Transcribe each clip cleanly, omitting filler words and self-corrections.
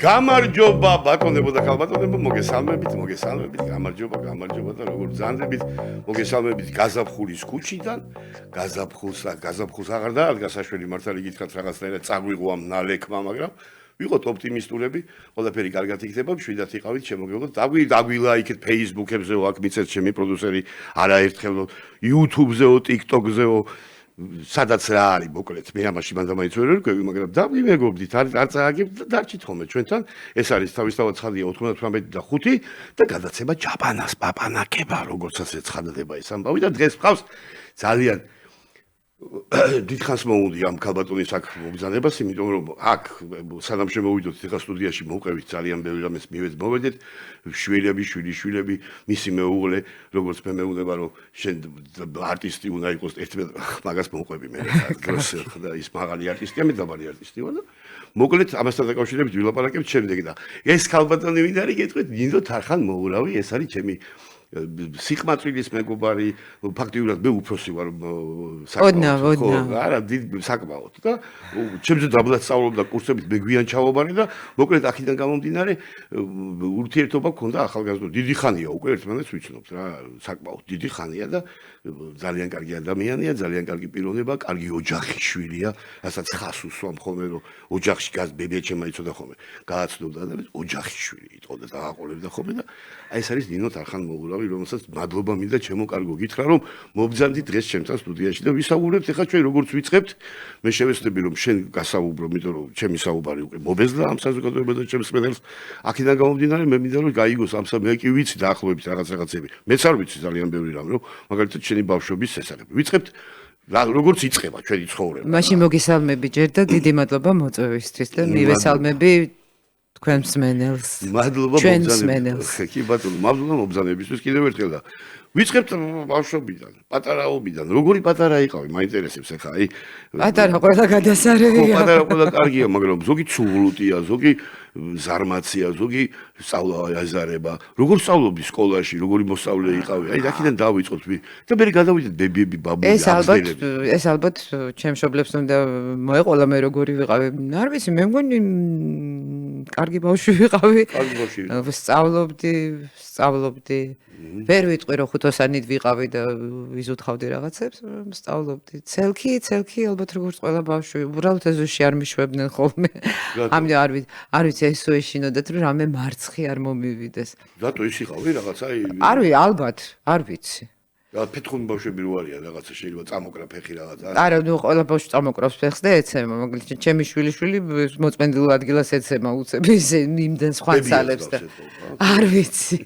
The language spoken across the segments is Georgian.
გამარჯობა ბატონებო და ხალბატონებო, მოგესალმებით, გამარჯობა და როგორ ბრძანდებით, მოგესალმებით გაზაფხულის ქუჩიდან, გაზაფხულს აღარ დაადგა საშველი მართალი გითხრათ რაღაცნაირად წაგვიღო ამ ნალექმა, მაგრამ ვიყოთ ოპტიმისტურები, ყველაფერი კარგად იქნება, მშვიდად იყავით, შემოგეღოთ, დაგვილა იქეთ Facebook-ებზეო, აქ მიცეთ ჩემი პროდიუსერი არაერთხელ YouTube-ზეო, TikTok-ზეო სადაც რა არის მოკლედ მე ამაში მანდ მაინც ვერ ვერკვევი მაგრამ დავიმეგობრდით არ წააგებთ და დარჩით ხოლმე ჩვენთან ეს არის თავისთავად ცხადია 98 და გადაცემა ჯაბანას პაპანაკება როგორცაც ეცხადდება ეს ამბავი და დღეს ვყავს ძალიან დიდხანს მოუდი ამ ქალბატონის აქ მობრძანებას იმიტომ რომ აქ სანამ შემოვიდოთ ახლა სტუდიაში მოვყევით ძალიან ბევრი რამეს მივედით შვილები მისი მეუღლე როგორც მე მეუბნება რომ შენ არტისტი უნდა იყოს ერთმანეთს მაგას მოვყვები მე დროს და ის მაღალი არტისტია მე დაბალი არტისტი ვარ და მოკლედ ამასთან დაკავშირებით ვილაპარაკებთ შემდეგ და ეს ქალბატონი ვინ არის გეტყვით ნინდო თარხან მოურავი ეს არის ჩემი სიხმატვილის მეგობარი ფაქტიურად მე უფროსი ვარ ოდნა არა საკმაოდ და ჩემზე დაბლად სწავლობდა კურსებით მე გვიან ჩავაბარე და მოკლედ აქედან გამომდინარე ურთიერთობა გქონდა ახალგაზრდა დიდი ხანია უკვე ერთმანეთს ვიცნობთ რა საკმაოდ დიდი ხანია და ძალიან კარგი ადამიანია ძალიან კარგი პიროვნება კარგი ოჯახის შვილია რასაც ხას უსვამ ხოლმე რომ ოჯახში ბებია ჩემმა იცოდა ხოლმე გააცნობდა და ოჯახის შვილი იტყოდა და აყოლებდა ხოლმე და აი ეს არის ნინო თარხან მოურავი რომელსაც მადლობა მინდა ჩემო კარგო გითხრა რომ მობძანდი დღეს ჩემთან სტუდიაში და ვისაუბრებთ ახლა ჩვენ როგორც ვიწყებთ მე შევეცდები რომ შენ გასაუბრო იმიტომ რომ ჩემი საუბარი უკვე მობეზლა ამ საზოგადოებასთან ჩემს მედელს აქედან გამომდინარე მე მინდა რომ გაიგოს ამ მე კი ვიცი დაახლოებით რაღაცები მეც არ ვიცი ძალიან ბევრი რამ რომ მაგალითად შენი ბავშვობის შესახებ ვიწყებთ როგორც იწყება ჩვენი ცხოვრება მაშინ მოგესალმები ჯერ და დიდი მადლობა მოწვევისთვის და მივესალმები თქვენ მსმენელს მადლობა მობრძანებისთვის კი ბატონო მადლობა მობრძანებისთვის კიდევ ერთხელ და ვიწყებთ ბავშვობიდან პატარაობიდან როგორი პატარა იყავი მაინტერესებს ახლა აი პატარა ყველა გადასარევია პატარა ყველა კარგია მაგრამ ზოგი ცუღლუტია ზოგი ზარმაცია ზოგი სწავლა აზარება როგორ სწავლობდი სკოლაში როგორი მოსწავლე იყავი აი აქედან დავიწყოთ და მე გადავიდეთ ბებიები ბაბუები ეს ალბათ ჩემ მშობლებს უნდა მოეყოლა მე როგორი ვიყავი არ ვიცი მე მგონი კარგი ბავშვი ვიყავი სწავლობდი ვერ ვიტყვი რომ ხუთოსანით ვიყავი და ვიზუთხავდი რაღაცებს სწავლობდი ცელქი ალბათ როგორც ყველა ბავშვი უბრალოდ ეზოში არ მიშვებდნენ ხოლმე ამიტომ არ ვიცი ესო ეშინოდათ რომ რამე მარცხი არ მომივიდეს რატო ის იყავი რაღაცა ალბათ არ ვიცი რა ფეთხუნ ბავშვები რო არიან რაღაცა შეიძლება წამოკრა ფეხი რაღაცა არა ნუ ყველა ბავშვი წამოკრავს ფეხს და ეცემა მაგალითად ჩემი შვილი მოწმენდილ ადგილას ეცემა უცებ ისე იმდენ სხვა ცალებს და არ ვიცი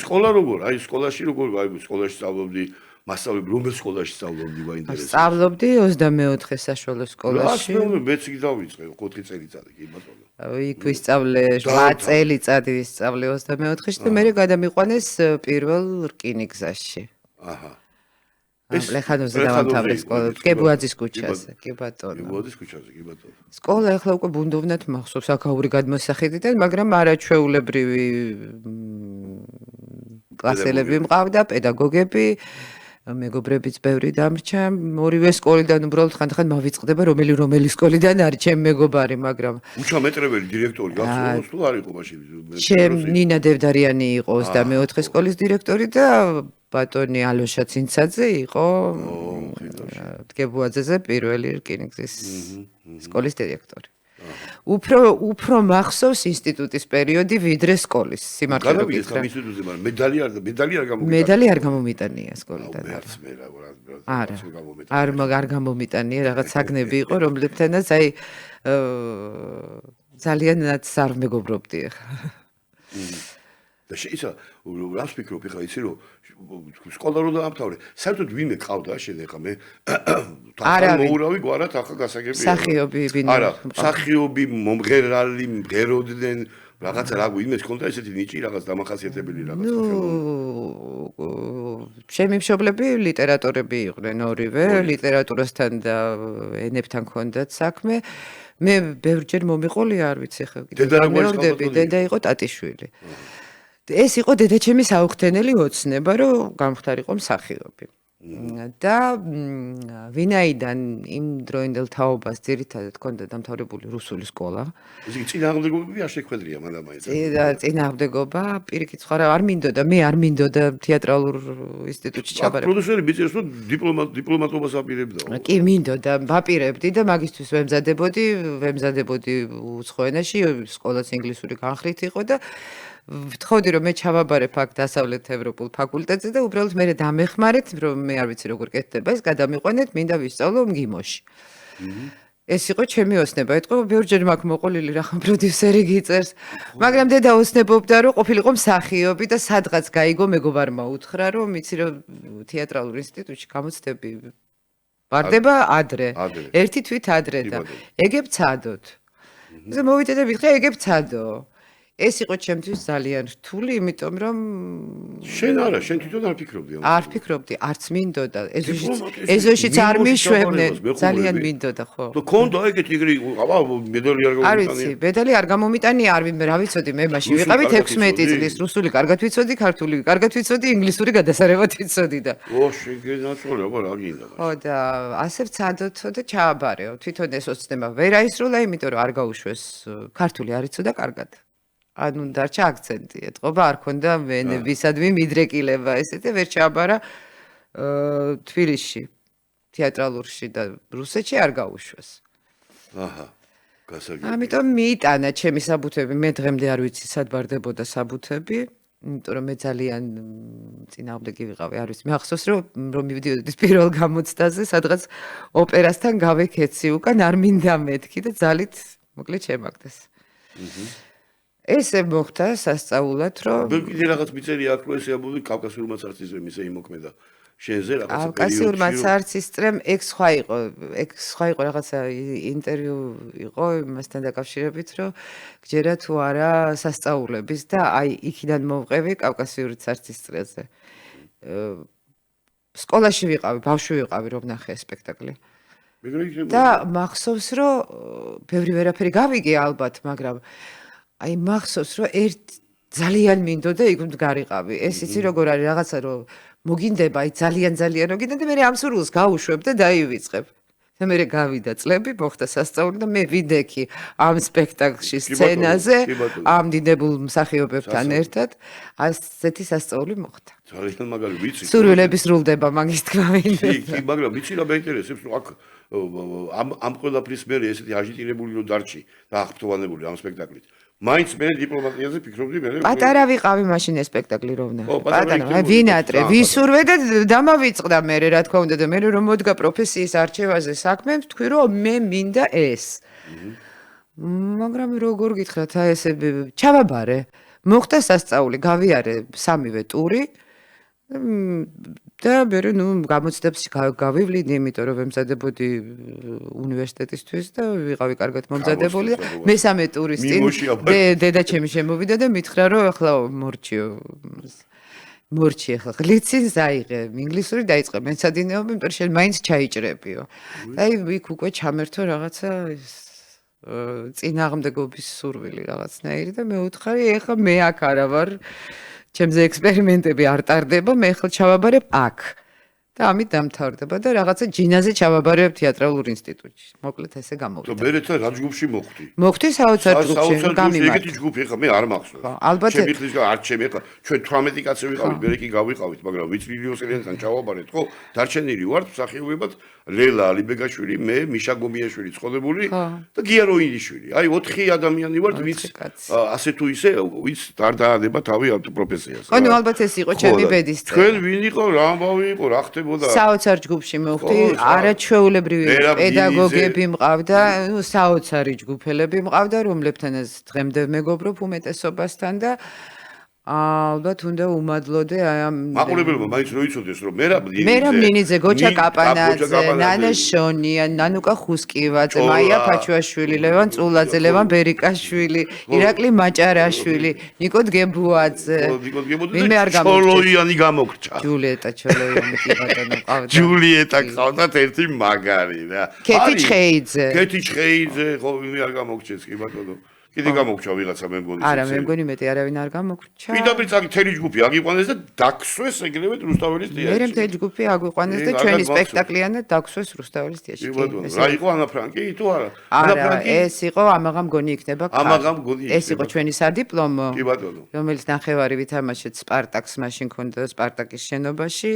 სკოლა როგორ აი სკოლაში როგორ აი სკოლაში სწავლობდი მასწავლებლები რომელ სკოლაში სწავლობდი მაინტერესებს სწავლობდი 24 საშუალო სკოლაში მეც იქ დავიწყე 4 წელიწადი კი ბატონო იქ ვისწავლე 8 წელიწადი ვისწავლე 24-ში და მე გადამიყვანეს პირველ რკინიგზაში აჰა ლეხანოზე დავამთავრე სკოლა კებუაძის ქუჩაზე კი ბატონო სკოლა ახლა უკვე ბუნდოვნად მახსოვს აქაური გადმოსახედიდან მაგრამ არაჩვეულებრივი კლასელები მყავდა პედაგოგები მეგობრებიც ბევრი დამრჩა ორივე სკოლიდან უბრალოდ ხანდახან მავიწყდება რომელი სკოლიდან არის ჩემ მეგობარი მაგრამ უჩამეტრებელი დირექტორი გახსოვს თუ არ იყო მაშინ ჩემ ნინა დევდარიანი იყო 24 სკოლის დირექტორი და ბატონი ალოშა ცინცაძე იყო დგებუაძეზე პირველი რკინიგზის სკოლის დირექტორი უფრო მახსოვს ინსტიტუტის პერიოდი ვიდრე სკოლის სიმართლე გითხრა მედალი არ გამომიტანია სკოლიდან არ გამომიტანია რაღაც საგნები იყო რომლებთანაც აი ძალიანაც არ მეგობრობდი ახლა და შეიძლება რას ფიქრობ ახლა იცი რომ სკოლა რო დაამთავრე საერთოდ ვინმე ყავდა შენ ახლა მე თახან მოურავი გვარად ახლა გასაგებია სახიობი არა სახიობი მომღერალი მღეროდნენ რაღაცა რა გვინმეს ქონდა ესეთი ნიჭი რაღაც დამახასიათებელი რაღაც ჩემი მშობლები ლიტერატორები იყვნენ ორივე ლიტერატურასთან და ენებთან ქონდათ საქმე მე ბევრჯერ მომიყოლია არ ვიცი ახლა კიდე დედა იყო ტატიშვილი ეს იყო დედაჩემის აუხთენელი ოცნება რომ გამხდარიყო მსახიობი და ვინაიდან იმ დროინდელ თაობას ძირითადად ჰქონდა დამთავრებული რუსული სკოლა. ისე წინააღმდეგობები არ შექმნილია მანდ-ამაინც. წინააღმდეგობა, პირიქით სხვა არ მინდოდა, მე არ მინდოდა თეატრალურ ინსტიტუტში ჩაბარება. პროდიუსერი მიწერს, რომ დიპლომატობას აპირებდა. კი, მინდოდა, ვაპირებდი და მაგისთვის ვემზადებოდი უცხო ენაში, სკოლაც ინგლისური განხრით იყო და ვთხოვდი რომ მე ჩავაბარებ აქ დასავლეთ ევროპულ ფაკულტეტზე და უბრალოდ მე დამეხმარეთ რომ მე არ ვიცი როგორ კეთდება ეს გადამიყვანეთ მინდა ვისწავლო მგიმოში. ეს იყო ჩემი ოცნება. ეთქო ბევრჯერ მაქვს მოყოლილი რახან პროდიუსერი გიწერს, მაგრამ დედა ოცნებობდა რომ ყოფილიყო მსახიობი და სადღაც გაიგო მეგობარმა უთხრა რომ იცი რომ თეატრალურ ინსტიტუტში გამოცდები ვარდება ადრე. ერთი თვით ადრე და ეგებ ცადოთ. და მოვიდე და ვიხე ეგებ ცადო. ეს იყო ჩემთვის ძალიან რთული, იმიტომ რომ შენ არა, შენ თვითონ არ ფიქრობდი ამაზე. არ ფიქრობდი, არც მინდოდა. ეზოშიც არ მიშვებდნენ, ძალიან მინდოდა, ხო. და კონდა ეგეთი ეგრე, აბა მედალი არ არ ვიცი, მედალი არ გამომიტანია, რა ვიცოდი, მე მაშინ ვიყავით 16 წლის, რუსული კარგად ვიცოდი, ქართული კარგად ვიცოდი, ინგლისური გადასარევად ვიცოდი და. ო, შეგენაცვალე, აბა რა გინდა. ხო და ასე ვცადოთო და ჩააბარეო. თვითონ ეს ოცნება ვერ აისრულა, იმიტომ რომ არ გაუშვეს ქართული არ იცოდა კარგად. ანუ დარჩა აქცენტი, ეთყობა არ ქონდა ვენებისადმი მიდრეკილება ესე და ვერ ჩააბარა თბილისში, თეატრალურში და რუსეთში არ გაუშვეს. აჰა. გასაგებია. ამიტომ მიიტანა ჩემი საბუთები, მე დღემდე არ ვიცი სად ვარდებოდა საბუთები, იმიტომ რომ მე ძალიან წინააღმდეგი ვიყავი, არ ვიცი. მე ახსოვს რომ მივიდიოდი პირველ გამოცდაზე, სადღაც ოპერასთან გავეკეცი უკან არ მინდა მეთქი და ძალით მოკლედ შემაგდეს. ესე მოხდა სასწაულად, რომ კიდე რაღაც მიწერია აქ რო ესე ამბობდი კავკასიურმა ცარცისრემ ისე იმოქმედა. შენზე რაღაცა პერიოდში. კავკასიურმა ცარცისრემ ეგ სხვა იყო რაღაცა ინტერვიუ იყო იმასთან დაკავშირებით, რომ გჯერა თუ არა სასწაულების და აი იქიდან მოვყევი კავკასიური ცარცისრეზე. სკოლაში ვიყავი, ბავშვი ვიყავი, რომ ნახე სპექტაკლი. და მახსოვს, რომ ბევრი ვერაფერი გავიგე ალბათ, მაგრამ აი მახსოვს რომ ძალიან მინდოდა იქ მდგარიყავი. ეს იცი როგორ არის რაღაცა რომ მოგინდება აი ძალიან რომ გინდა და მე ამ სურვილს გავუშვებ და დაივიწყებ. და მე გავიდა წლები, მოხდა სასწაული და მე ვიდექი ამ სპექტაკლში სცენაზე ამ დინებულ მსახიობებთან ერთად ასეთი სასწაული მოხდა. ძალიან მაგარი ვიცი. სურვილები სრულდება მაგის თქმა მინდა. კი, მაგრამ ვიცი რა მეინტერესებს რომ აქ ამ ყველაფრის მერე ესეთი აჟიტირებული რომ დარჩი და აღფრთოვანებული ამ სპექტაკლით. მაინც მე დიპლომატიაზე ფიქრობდი მე. პატარა ვიყავი მაშინ ეს სპექტაკლი რომ ვნახე. პატარა, ვინატრე, ვისურვე და დამავიწყდა მე რა თქმა უნდა და მე რომ მოდგა პროფესიის არჩევაზე საქმე, ვთქვი რომ მე მინდა ეს. მაგრამ როგორ გითხრათ, აი ესე ჩავაბარე. მოხდა სასწაული, გავიარე სამივე ტური. და მე გამოცდებს გავივლინე, იმიტომ რომ ვემზადებოდი უნივერსიტეტისთვის და ვიყავი კარგად მომზადებული და მესამე ტურის წინ დედა ჩემი შემოვიდა და მითხრა რომ ახლა მორჩი ახლა გლიცინ ზაიღე, ინგლისური დაიწყე მეცადინეობა, იმიტომ რომ შენ მაინც ჩაიჭრებიო. აი იქ უკვე ჩამერთო რაღაცა წინააღმდეგობის სურვილი რაღაცნაირი და მე ვუთხარი ეხლა მე აქ არა ვარ ჩემზე ექსპერიმენტები არ ტარდება, მე ახლა ჩავაბარებ აქ. და ამით დამთავრდება და რაღაცა ჯინაზე ჩავაბარებ თეატრალურ ინსტიტუტში. მოკლედ ესე გამოვიდა. და მე რა ჯგუფში მოხვდი? მოხვდი საოცარ ჯგუფში, გამიმართ. ეგეთი ჯგუფი ხა მე არ მახსოვს. ალბათ ჩემი ხის არ ჩემი ხა ჩვენ 18 კაცი ვიყავით, მე კი გავიყავით, მაგრამ ვიც ვიდეოსერიალთან ჩავაბარეთ, ხო? დარჩენილი ვართ მსახიობებად რელა ალიბეგაშვილი, მე მიშა გომიაშვილი წოდებული და გია როინიშვილი. აი 4 ადამიანი ვართ, ვიც ასე თუ ისე ვიც არ დაადება თავი ამ პროფესიას. ანუ ალბათ ეს იყო ჩემი ბედის წელი. ჩვენ ვინ იყო, რა ამბავი იყო, რა ხდებოდა? საოცარ ჯგუფში მოვხდი, არაჩვეულებრივი პედაგოგები მყავდა, საოცარი ჯგუფელები მყავდა, რომლებთანაც დღემდე მეგობრობ უმეტესობასთან და ალბათ უნდა უმადლოდე აი ამ მაყურებელმა მაინც რო იცოდეს რომ მერაბ ნინიძე, გოჩა კაპანაძე, ნანა შონია, ნანუკა ხუსკივაძე, მაია ფაჩუაშვილი, ლევან წულაძე, ლევან ბერიკაშვილი, ირაკლი მაჭარაშვილი, ნიკო დგებუაძე. ვინმე არ გამორჩა. ჩოლოიანი გამოგრჩა. ჯულიეტა ჩოლოიანი კი ბატონო ყავდა. ჯულიეტა ყავდათ ერთი მაგარი რა. კეთი ჩხეიძე. კეთი ჩხეიძე, ხო ვინმე არ გამოგჩეს კი ბატონო. კიდე გამოგჩა ვიღაცა მე მგონი. არა, მე მგონი მეტი არავინ არ გამოგრჩა. პირდაპირ წაგი თელი ჯგუფი აგიყვანეს და დაქსვეს ეგრევე რუსთაველის თეატრში. მე მთელი ჯგუფი აგვიყვანეს და ჩვენი სპექტაკლიანად დაგვსვეს რუსთაველის თეატრში. რა იყო ანა ფრანკი თუ არა? არა, ეს იყო ამაღამ მგონი იქნება. ამაღამ მგონი იქნება. ეს იყო ჩვენი სადიპლომო. კი ბატონო. რომელიც ნახევარი ვითამაშეთ სპარტაკს მაშინ ქონდა სპარტაკის შენობაში.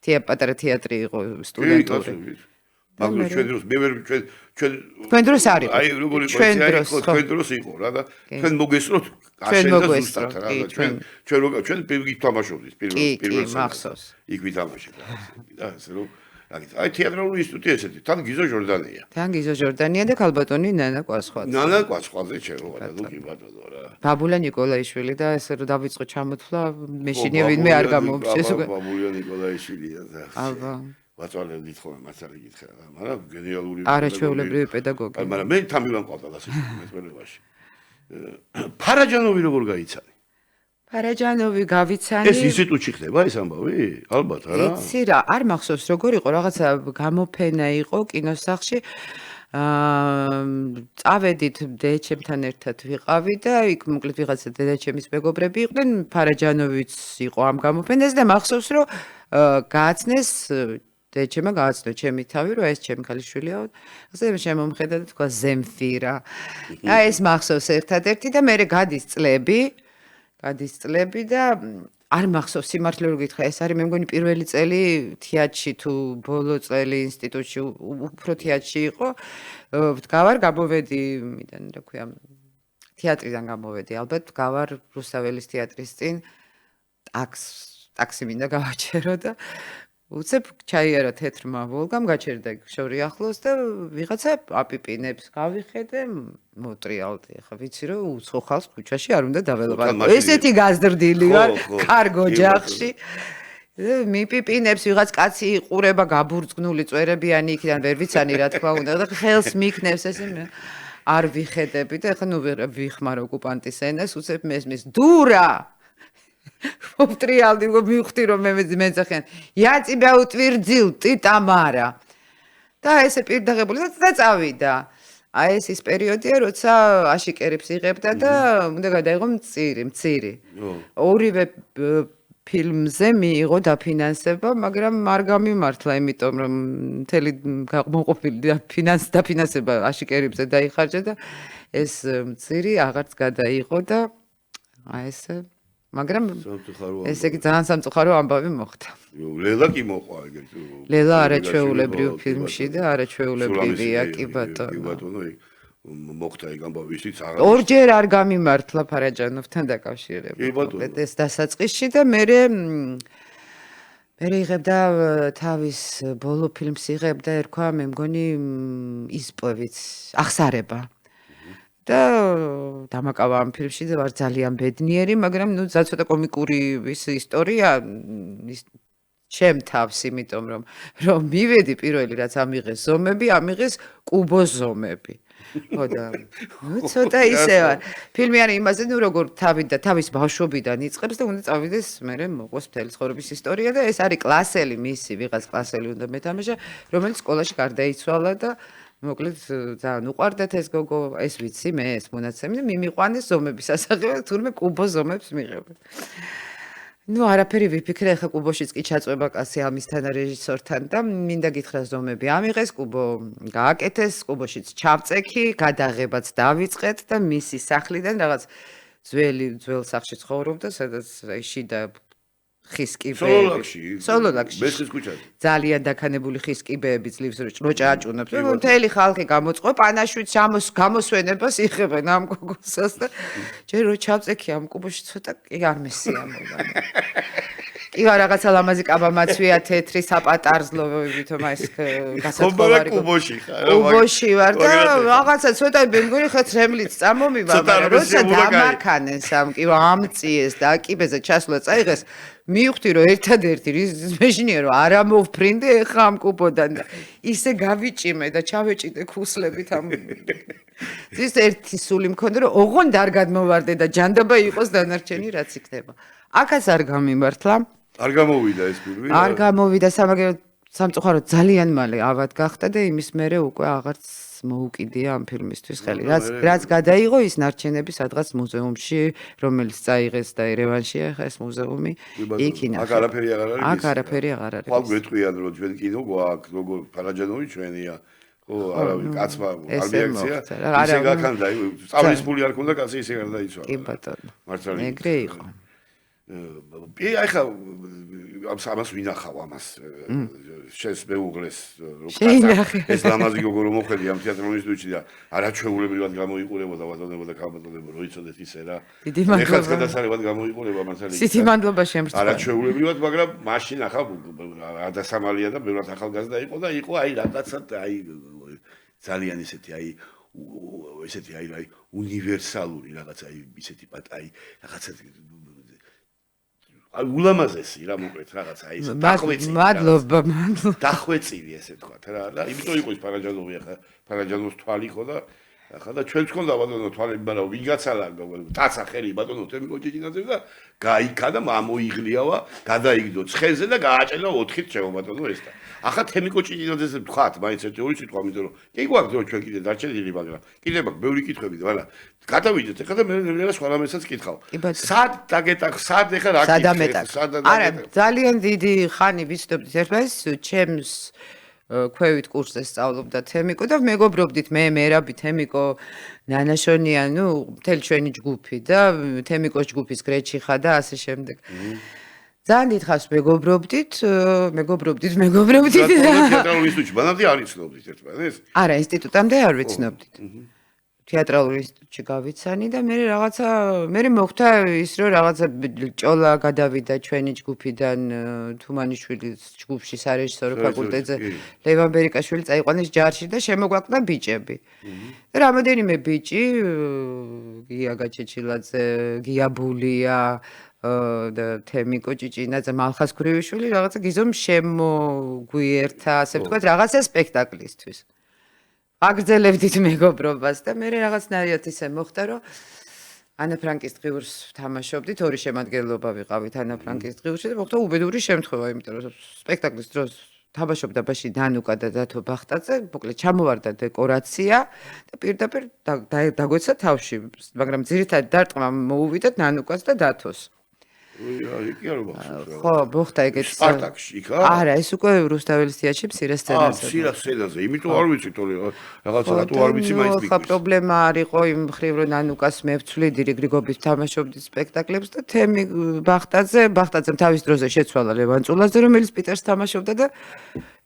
პატარა თეატრი იყო სტუდენტური. მაგრამ ჩვენ დროს მე ვერ ჩვენ დროს არ იყო. აი როგორი ჩვენ დროს იყო რა და ჩვენ მოგესწროთ აშენდა ზუსტად რა ჩვენ პირიქით თამაშობდით პირველ მახსოვს. იქ ვითამაშეთ და ასე რომ აი თეატრალური ინსტიტუტი ესეთი თან გიზო ჟორდანია. თან გიზო ჟორდანია და ქალბატონი ნანა კვასხვაძე. ნანა კვასხვაძე ჩეროვა და თუ კი ბატონო რა. ბაბულა ნიკოლაიშვილი და ესე რომ დავიწყო ჩამოთვლა მეშინია ვინმე არ გამომრჩეს უკვე. ბაბულა ნიკოლაიშვილია და აბა ვაწვალებდით ხოლმე მასალი გითხრა რა მაგრამ გენიალური არაჩვეულებრივი პედაგოგი. მაგრამ მე თამილან ყავდა ასე მეწველებაში. ფარაჯანოვი როგორ გაიცანი? ფარაჯანოვი გავიცანი. ეს ინსტიტუტში ხდება ეს ამბავი? ალბათ არა. იცი რა, არ მახსოვს როგორ იყო, რაღაცა გამოფენა იყო კინოსახლში. წავედით დედაჩემთან ერთად ვიყავი და იქ მოკლედ ვიღაცა დედაჩემის მეგობრები იყვნენ, ფარაჯანოვიც იყო ამ გამოფენაზე და მახსოვს რომ გააცნეს დედაჩემა გააცნო ჩემი თავი, რომ ეს ჩემი ქალიშვილია. ასე შემომხედა და თქვა ზემფირა. აი ეს მახსოვს ერთადერთი და მე გადის წლები და არ მახსოვს სიმართლე რომ გითხრა, ეს არის მე მგონი პირველი წელი თეატრში თუ ბოლო წელი ინსტიტუტში უფრო თეატრში იყო. ვდგავარ, გამოვედი, მიდან რა ქვია, თეატრიდან გამოვედი, ალბათ ვდგავარ რუსთაველის თეატრის წინ, ტაქსი მინდა გავაჩერო და უცებ ჩაიარა თეთრმა ვოლგამ, გაჩერდა შორი ახლოს და ვიღაცა აპიპინებს გავიხედე, მოტრიალდი. ახლა ვიცი რომ უცხო ხალხს ქუჩაში არ უნდა დაველაპარაკო. ესეთი გაზრდილი ვარ კარგო ჯახში. მიპიპინებს ვიღაც კაცი იყურება გაბურძგნული წვერებიანი იქიდან ვერ ვიცანი რა თქმა უნდა და ხელს მიქნევს ესე არ ვიხედები და ახლა ნუ ვიხმარ ოკუპანტის ენას, უცებ მესმის დურა მოვტრიალდი მივხვდი რომ მე მეძახიან იაწიბა უტვირძილ ტიტამარა და ესე პირდაღებული და წავიდა. აი ეს ის პერიოდია როცა აშიკერებს იღებდა და უნდა გადაიღო მცირი. ორივე ფილმზე მიიღო დაფინანსება, მაგრამ არ გამიმართლა, იმიტომ რომ მთელი მოყოფილი დაფინანსება აშიკერებზე დაიხარჯა და ეს მცირი აღარც გადაიღო და აი ესე მაგრამ ესე იგი ძალიან სამწუხარო ამბავი მოხდა. ლელა კი მოყვა ეგრეთ. ლელა არაჩვეულებრივ ფილმში და არაჩვეულებრივია კი ბატონო. კი ბატონო მოხდა ეგ ამბავი ისიც აღარ. ორჯერ არ გამიმართლა ფარაჯანოვთან დაკავშირებით. ეს დასაწყისში და მე იღებდა თავის ბოლო ფილმს იღებდა ერქვა მე მგონი ისპოვიც ახსარება. და დამაკავა ამ ფილმში და ვარ ძალიან ბედნიერი, მაგრამ ნუ ცოტა კომიკური ის ისტორია ჩემ თავს, იმიტომ რომ მივედი პირველი რაც ამიღეს ზომები, ამიღეს კუბოს ზომები. ხო და ნუ ცოტა ისე ვარ. ფილმი არის იმაზე, ნუ როგორ თავის ბავშვობიდან იწყებს და უნდა წავიდეს მერე მოყოს მთელი ცხოვრების ისტორია და ეს არის კლასელი მისი, ვიღაც კლასელი უნდა მეთამაშა, რომელიც სკოლაში გარდაიცვალა და მოკლედ ძალიან უყვარდათ ეს გოგო, ეს ვიცი მე ეს მონაცემი და მიმიყვანეს ზომების ასაღებად, თურმე კუბოს ზომებს მიღებენ. ნუ არაფერი ვიფიქრე, ახლა კუბოშიც კი ჩაწვება კაცი ამისთან რეჟისორთან და მინდა გითხრას ზომები ამიღეს, კუბო გააკეთეს, კუბოშიც ჩავწექი, გადაღებაც დავიწყეთ და მისი სახლიდან რაღაც ძველ სახლში ცხოვრობდა, სადაც შიდა ხის კიბეები. სოლოლაკში. მესხის ქუჩაზე. ძალიან დაქანებული ხის კიბეები ძლივს როჭა აჭუნებს. მთელი ხალხი გამოწყო პანაშვიდს გამოსვენებას იღებენ ამ გოგოსას და ჯერ რო ჩავწექი ამ კუბოში ცოტა კი არ მესიამობა. კი რაღაცა ლამაზი კაბამაცვია თეთრი საპატარძლო ვითომ ეს გასათხოვარი კუბოში ხარ. კუბოში ვარ და რაღაცა ცოტა მე მგონი ხეთ რემლიც წამომივა, მაგრამ როცა დამაქანეს ამ კიბო ამწიეს და კიბეზე ჩასვლა წაიღეს მივხვდი რომ ერთადერთი მეშინია რომ არ ამოვფრინდე ეხა ამ კუბოდან და ისე გავიჭიმე და ჩავეჭიდე ქუსლებით ამ ის ერთი სული მქონდა რომ ოღონდ არ გადმოვარდე და ჯანდაბა იყოს დანარჩენი რაც იქნება. აქაც არ გამიმართლა. არ გამოვიდა ეს ფილმი? არ გამოვიდა, სამაგერო სამწუხაროდ ძალიან მალე ავად გახდა და იმის მერე უკვე აღარც მოუკიდია ამ ფილმისთვის ხელი. რაც გადაიღო ის ნარჩენები სადღაც მუზეუმში, რომელიც წაიღეს და ერევანშია ხა ეს მუზეუმი. იქ ინახება. აქ არაფერი აღარ არის. აქ არაფერი აღარ არის. ხვალ გვეტყვიან რომ ჩვენ კინო გვაქვს, როგორ ფარაჯანოვი ჩვენია. ხო, არავინ კაცმა არ მიაქცია. ისე გაქანდა, სწავლის ფული არ ქონდა, კაცი ისე არ დაიცვა. კი ბატონო. მართალი. ეგრე იყო. ახლა ამას ვინახავ ამას შენს მეუღლეს ეს ლამაზი გოგო რომ მოხდი ამ თეატრალურ ინსტიტუტში და არაჩვეულებრივად გამოიყურებოდა ბატონებოდა ქალბატონებო რო იცოდეთ ისე რა ეხლაც გადასარევად გამოიყურება მართალი სიტი მადლობა შემრცხვა არაჩვეულებრივად მაგრამ მაშინ ახლა ადასამალია და ბევრად ახალგაზრდა იყო და იყო აი რაღაცა აი ძალიან ესეთი აი უნივერსალური რაღაცა აი ისეთი აი რაღაცა აი ულამაზესი რა მოკლედ რაღაცა ის დახვეწილი მადლობა დახვეწილი ესე თქვა რა და იმიტომ იყო ის ფარაჯანოვი ახლა ფარაჯანოს თვალი ხო და ახლა და ჩვენც ქონდა ბატონო თვალები მაგრამ ვინგაცალა ტაცა ხელი ბატონო თემიკო ჭიჭინაძე და გაიქა და მოიღლიავა გადაიგდო ცხენზე და გააჭელა 4-ით ჩემო ბატონო ეს და ახლა თემიკო ჭიჭინაძეს ვთქვათ მაინც ერთი ორი სიტყვა იმიტომ რომ კი გვაქვს რომ ჩვენ კიდე დარჩენილი მაგრამ კიდე მაქვს ბევრი კითხვები და მაგრამ გადავიდეთ ახლა და მე სხვა რამესაც კითხავ სად დაგეტაკ სად ახლა რა კითხავ არა ძალიან დიდი ხანი ვიცნობდით ერთმანეთს ჩემს ქვევით კურსზე სწავლობდა თემიკო და მეგობრობდით მე მერაბი თემიკო ნანაშონია ნუ მთელი ჩვენი ჯგუფი და თემიკოს ჯგუფის გრეჩიხა და ასე შემდეგ ძალიან დიდხანს მეგობრობდით თეატრალურ ინსტიტუტში მანამდე არ იცნობდით ერთმანეთს არა ინსტიტუტამდე არ ვიცნობდით თეატრალურ ინსტიტუტში გავიცანი და მე რაღაცა მე მოხდა ის რომ რაღაცა ჭოლა გადავიდა ჩვენი ჯგუფიდან თუმანიშვილის ჯგუფში სარეჟისორო ფაკულტეტზე ლევან ბერიკაშვილი წაიყვანეს ჯარში და შემოგვაკვდა ბიჭები და რამოდენიმე ბიჭი გია გაჩეჩილაძე გიაბულია და თემიკო ჭიჭინაძე მალხას გურიშვილი რაღაცა გიზომ შემოგვიერთა ასე ვთქვათ რაღაცა სპექტაკლისთვის აგრძელებდით მეგობრობას და მე რაღაცნაირად ისე მოხდა რომ ანა ფრანკის დღიურს თამაშობდით ორი შემადგენლობა ვიყავით ანა ფრანკის დღიურში და მოხდა უბედური შემთხვევა იმიტომ რომ სპექტაკლის დროს თამაშობდა ბაში დანუკა და დათო ბახტაძე მოკლედ ჩამოვარდა დეკორაცია და პირდაპირ დაგვეცა თავში მაგრამ ძირითადად დარტყმა მოუვიდათ ნანუკას და დათოს ხო, მოხდა ეგეთი სპარტაკში იქა? არა, ეს უკვე რუსთაველის თეატრში მცირე სცენაზე. მცირე სცენაზე, იმიტომ არ ვიცი თორე რაღაცა რატო არ ვიცი მაინც მიგვის. ხო, პრობლემა არ იყო იმ მხრივ რომ ნანუკას მე ვცვლიდი გრიგობით თამაშობდი სპექტაკლებს და თემი ბახტაძემ თავის დროზე შეცვალა ლევან წულაძე რომელიც პიტერს თამაშობდა და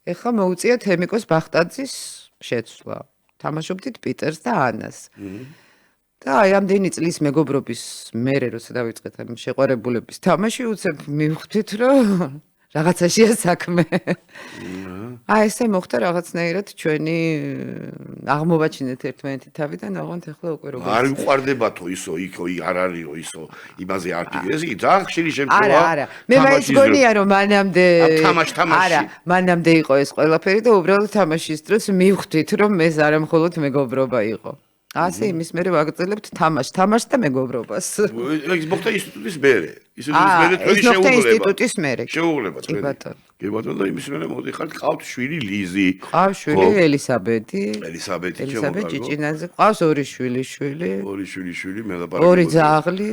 ეხლა მოუწია თემიკოს ბახტაძის შეცვლა. თამაშობდით პიტერს და ანას. და აი ამდენი წლის მეგობრობის მერე როცა დავიწყეთ ამ შეყვარებულების თამაში უცებ მივხვდით რომ რაღაცაშია საქმე. აი ესე მოხდა რაღაცნაირად ჩვენი აღმოვაჩინეთ ერთმანეთი თავიდან აღონთ ახლა უკვე როგორ არ ვიყვარდებათო ისო იქო არ არისო ისო იმაზე არ გიგეს იგი ძალიან ხშირი შემთხვევა არა მე მაინც გონია რომ მანამდე თამაში არა მანამდე იყო ეს ყველაფერი და უბრალოდ თამაშის დროს მივხვდით რომ ეს არა მხოლოდ მეგობრობა იყო ასე იმის მერე ვაგრძელებთ თამაშს და მეგობრობას. ეს მოხდა ინსტიტუტის მერე. ინსტიტუტის მერე. შეუღლება თქვენ. კი ბატონო და იმის მერე მოდიხართ ყავთ შვილი ლიზი. ყავს შვილი ელისაბედი ჭიჭინაძე. ყავს ორი შვილი. ორი შვილი მელაპარაკე. ორი ძაღლი.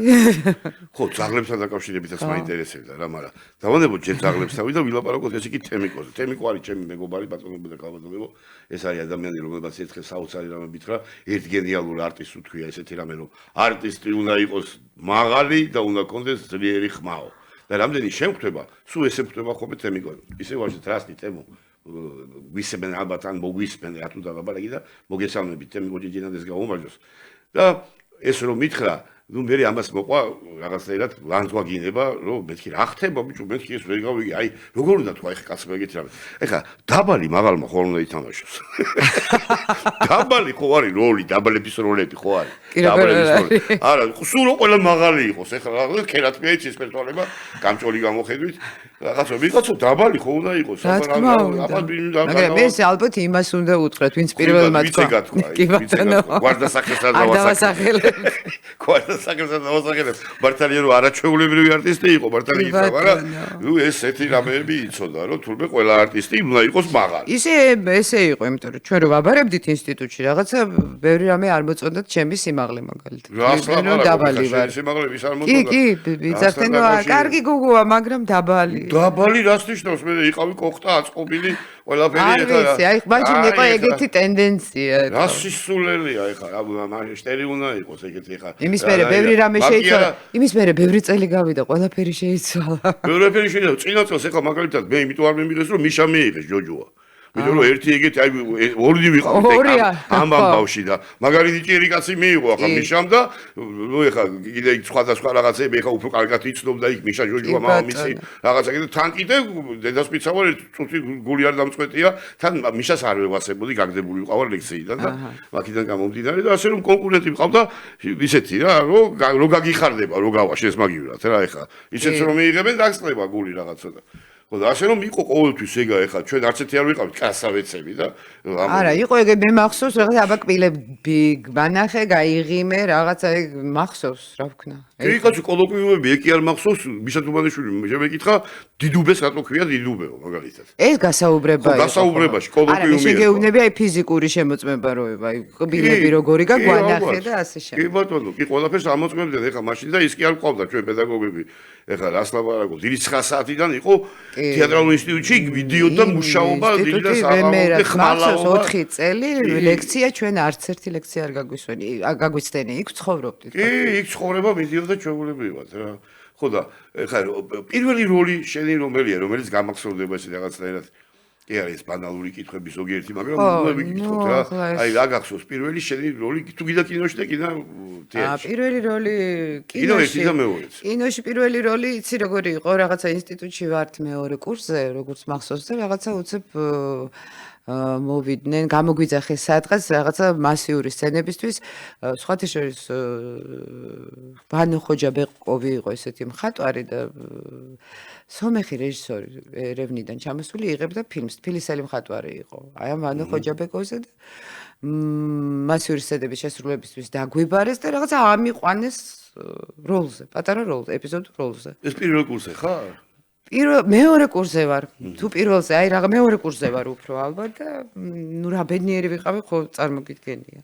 ხო, ძაღლებთან დაკავშირებითაც მაინტერესებდა რა, მაგრამ დავანებოთ ჯერ ძაღლებსავი და ვილაპარაკოთ ეს იგი თემიკოზე. თემიკო არის ჩემი მეგობარი ბატონებო და ქალბატონებო. ეს არის ადამიანი რომელსაც ერთხელ საოცარი რამე მითხრა, ერთ გენიალური არტისტი უთქვია ესეთი რამე რომ არტისტი უნდა იყოს მაღალი და უნდა კონდეს ძლიერი ხმაო. და რამდენი შემხვდება, სულ ესე ხვდება ხოლმე თემიკო. ისე ვარჯიშ რასტი თემო. გვისმენ ალბათ ან მოგვისმენ რატო დაგაბარაკი და მოგესალმებით თემიკო ჭიჭინაძეს გაუმარჯოს. და ეს რომ მითხრა ნუ მე ამას მოყვა რაღაცნაირად ლანძვაგინება რომ მეთქი რა ხდება ბიჭო მეთქი ეს ვერ გავიგე აი როგორ უნდა თქვა ეხა კაცმა ეგეთი რამე ეხა დაბალი მაღალმა ხო უნდა ითამაშოს დაბალი ხო არის როლი დაბალების როლები ხო არის დაბალების როლი არა სულ რო ყველა მაღალი იყოს ეხლა ქერათ მეც ის პერსონაჟება გამჭოლი გამოხედვით რაღაცა ვიღაცა დაბალი ხო უნდა იყოს მაგრამ ეს ალბათ იმას უნდა უთხრათ ვინც პირველმა თქვა კი ბატონო გვარდასახელს არ დავასახელებ საკითხს დავასახელებ. მართალია რომ არაჩვეულებრივი არტისტი იყო მართალია ისა, მაგრამ ნუ ესეთი რამეები იცოდა, რომ თურმე ყველა არტისტი უნდა იყოს მაღალი. ესე იყო, იმიტომ რომ ჩვენ რო ვაბარებდით ინსტიტუტში, რაღაცა ბევრი რამე არ მოწონდათ ჩემი სიმაღლე მაგალითად. რა დაბალი ვარ. სიმაღლე ვის არ კი, მოწონდა? კი, ვიძახდნენ რომ კარგი გოგოა, მაგრამ დაბალი. დაბალი რას ნიშნავს? მე იყავი კოხტა აწყობილი ყველაფერი არ ვიცი, აი მაშინ იყო ეგეთი ტენდენცია. რა სისულელია ეხა, შტერი უნდა იყოს ეგეთი ეხა. იმის მერე ბევრი რამე შეიცვალა. იმის მერე ბევრი წელი გავიდა, ყველაფერი შეიცვალა. ბევრაფერი შეიცვალა. წინა წელს ეხა მაგალითად მე იმიტომ არ მიმიღეს რომ მიშა მიიღეს ჯოჯოა. იმიტომ რომ ერთი ეგეთი აი ორი ვიყავით ამ ბავში და მაგარი ნიჭიერი კაცი მიიღო ახლა მიშამ და ნუ ეხა კიდე სხვადასხვა რაღაცები ეხა უფრო კარგად იცნობდა იქ მიშა ჯოჯოა მამამისი რაღაცა კიდე თან კიდე დედასპიცა ვარ წუთი გული არ დამწყვეტია თან მიშას არ ვევასებოდი გაგდებული ვიყავარ ლექციიდან და მაქედან გამომდინარე და ასე რომ კონკურენტი ვიყავდა ისეთი რა რომ გაგიხარდება რო გავაშ ეს მაგივრად რა ეხა ისეც რომ მიიღებენ დაგწყდება გული რაღაცა და და ასე რომ იყო ყოველთვის ეგა ეხლა ჩვენ არც ერთი არ ვიყავით კასავეცები და არა იყო ეგ მე მახსოვს რაღაცა აბაკბილები განახე გაიღიმე რაღაცა ეგ მახსოვს რა ვქნა კი კაცი კოლოკვიუმები ეგ კი არ მახსოვს მიშათუბანიშვილი შემეკითხა დიდუბეს რატო ქვია დიდუბეო მაგალითად ეს გასაუბრება იყო გასაუბრებაში კოლოკვიუმი არა შეგეუბნები აი ფიზიკური შემოწმება რო აი ყბილები როგორი გაგვანახე და ასე შემდეგ კი ბატონო კი ყველაფერს ამოწმებდნენ ეხლა მაშინ და ის კი არ ყავდა ჩვენ პედაგოგები ეხლა რას ლაპარაკობ დიდი 9 საათიდან იყო თეატრალურ ინსტიტუტში ვიდიოდა მუშაობა დიდი და ხმალაობა 4 წელი ლექცია ჩვენ არც ერთი ლექცია არ გაგვისვენი გაგვიცდენი იქ ცხოვრობდით კი იქ ცხოვრება მიდიოდა ჩვეულებრივად რა ხო და ეხლა პირველი როლი შენი რომელია რომელიც გამახსოვდება ესე რაღაცნაირად კი არის ბანალური კითხვები ზოგიერთი მაგრამ უნდა ვიკითხოთ რა აი რა გახსოვს პირველი შენი როლი თუ კიდე კინოში და კიდე თეატრში პირველი როლი კინოში პირველი როლი იცი როგორი იყო რაღაცა ინსტიტუტში ვართ მეორე კურსზე როგორც მახსოვს და რაღაცა უცებ მოვიდნენ გამოგვიძახეს სადღაც რაღაცა მასიური სცენებისთვის სხვათა შორის ბანო ხოჯაბეკოვი იყო ესეთი მხატვარი და სომეხი რეჟისორი ერევნიდან ჩამოსული იღებდა ფილმს თბილისელი მხატვარი იყო აი ამ ბანო ხოჯაბეკოვზე და მასიური სცენების შესრულებისთვის დაგვიბარეს და რაღაცა ამიყვანეს როლზე პატარა როლზე ეპიზოდურ როლზე ეს პირველ კურსზე ხარ მეორე კურსზე ვარ. თუ პირველზე, აი რაღა მეორე კურსზე ვარ უფრო ალბათ და ნუ რა ბედნიერი ვიყავი, ხო წარმოგიდგენია.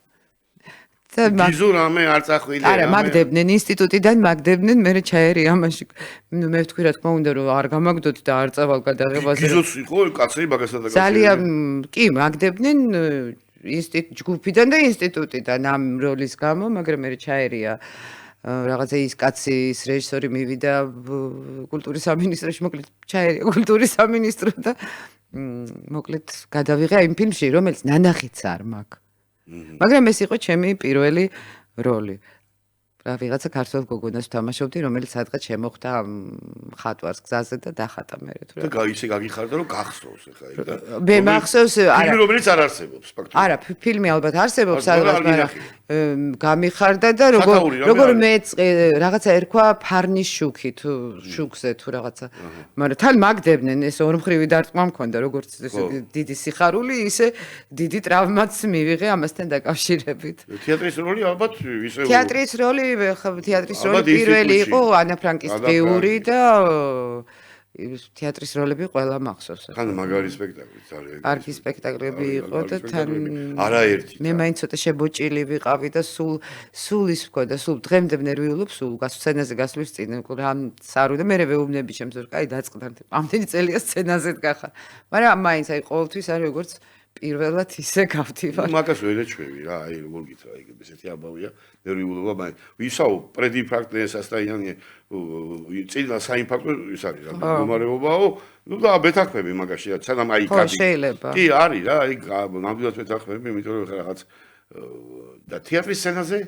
გიზო რამე არ წახვიდე. არა, მაგდებდნენ ინსტიტუტიდან, მაგდებდნენ, მე ჩაერი ამაში. ნუ მე ვთქვი რა თქმა უნდა, რომ არ გამაგდოთ და არ წავალ გადაღებაზე. გიზოს იყო კაცი მაგასთან და ძალიან კი, მაგდებდნენ ჯგუფიდან და ინსტიტუტიდან ამ როლის გამო, მაგრამ მე ჩაერია რაღაცა ის კაცი ის რეჟისორი მივიდა კულტურის სამინისტროში მოკლედ ჩაერია კულტურის სამინისტრო და მოკლედ გადავიღე იმ ფილმში რომელიც ნანახიც არ მაქვს მაგრამ ეს იყო ჩემი პირველი როლი რა ვიღაცა ქართველ გოგონას ვთამაშობდი რომელიც სადღაც შემოხვდა ხატვარს გზაზე და დახატა მე თუ რა და ისე გაგიხარდა რომ გახსოვს ახლა იქ და მე მახსოვს არა ფილმი რომელიც არ არსებობს ფაქტობრივად არა ფილმი ალბათ არსებობს სადღაც მაგრამ გამიხარდა და როგორ მეწყე რაღაცა ერქვა ფარნის შუქი თუ შუქზე თუ რაღაცა მაგრამ თან მაგდებდნენ ეს ორმხრივი დარტყმა მქონდა როგორც დიდი სიხარული ისე დიდი ტრავმაც მივიღე ამასთან დაკავშირებით თეატრის როლი ალბათ ისე თეატრის როლი თეატრის როლი პირველი იყო ანა ფრანკის დღიური და თეატრის როლები ყველა მახსოვს. ხან მაგარი სპექტაკლი ძალიან. კარგი სპექტაკლები იყო და თან არაერთი. მე მაინც ცოტა შებოჭილი ვიყავი და სულ ის ვქონდა, სულ დღემდე ნერვიულობ, სულ სცენაზე გასვლის წინ რამ სარო და მე ვეუბნები ჩემს რომ კაი დაწყდარ. ამდენი წელია სცენაზე დგახარ. მაგრამ მაინც აი ყოველთვის არის როგორც პირველად ისე გავთივარ. მაგას ვერ ეჩვევი რა, აი როგორ გითხრა, ეგ ესეთი ამბავია, ნერვიულობა, მაგრამ ვისაო პრედინფარქტი ესასტაიანი წინა საინფარქტო ის არის რა, მდგომარეობაო, ნუ და ბეთახმები მაგაში, სანამ აი კადი. შეიძლება. კი, არის რა, აი ნამდვილად ბეთახმები, იმიტომ რომ რაღაც და თეატრის სცენაზე